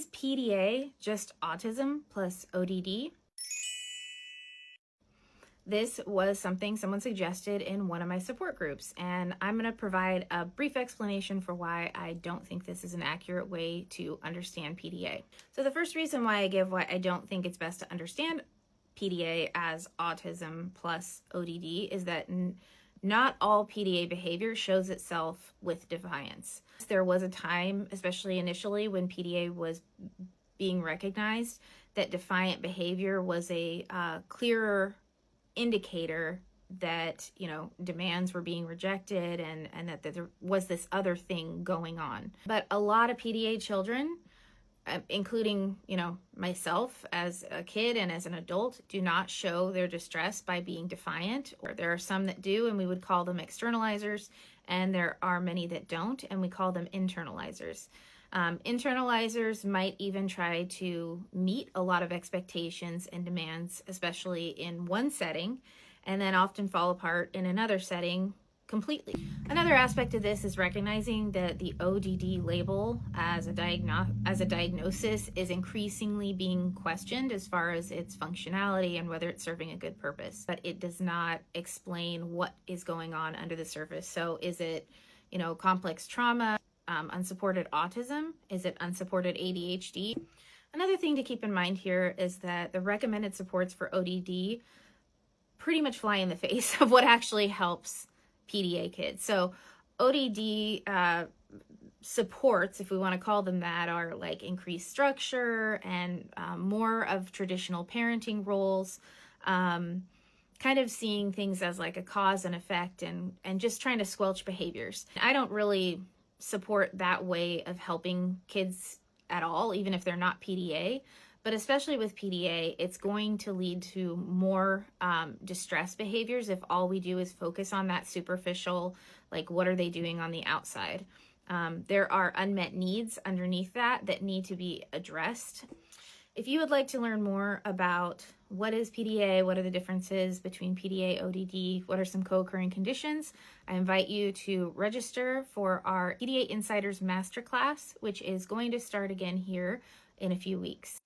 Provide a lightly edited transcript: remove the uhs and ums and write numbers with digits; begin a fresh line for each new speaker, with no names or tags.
Is PDA just autism plus ODD? This was something someone suggested in one of my support groups, and I'm going to provide a brief explanation for why I don't think this is an accurate way to understand PDA. So the first reason why I don't think it's best to understand PDA as autism plus ODD is that not all PDA behavior shows itself with defiance. There was a time, especially initially when PDA was being recognized, that defiant behavior was a clearer indicator that, demands were being rejected and that there was this other thing going on. But a lot of PDA children, including, myself as a kid and as an adult, do not show their distress by being defiant. Or there are some that do, and we would call them externalizers, and there are many that don't, and we call them internalizers. Internalizers might even try to meet a lot of expectations and demands, especially in one setting, and then often fall apart in another setting completely. Another aspect of this is recognizing that the ODD label as a diagnosis is increasingly being questioned as far as its functionality and whether it's serving a good purpose, but it does not explain what is going on under the surface. So is it, complex trauma? Unsupported autism? Is it unsupported ADHD? Another thing to keep in mind here is that the recommended supports for ODD pretty much fly in the face of what actually helps PDA kids. So ODD supports, if we want to call them that, are like increased structure and more of traditional parenting roles, kind of seeing things as like a cause and effect and just trying to squelch behaviors. I don't really support that way of helping kids at all, even if they're not PDA. But especially with PDA, it's going to lead to more distress behaviors if all we do is focus on that superficial, like what are they doing on the outside. There are unmet needs underneath that need to be addressed. If you would like to learn more about what is PDA, what are the differences between PDA, ODD, what are some co-occurring conditions, I invite you to register for our PDA Insiders Masterclass, which is going to start again here in a few weeks.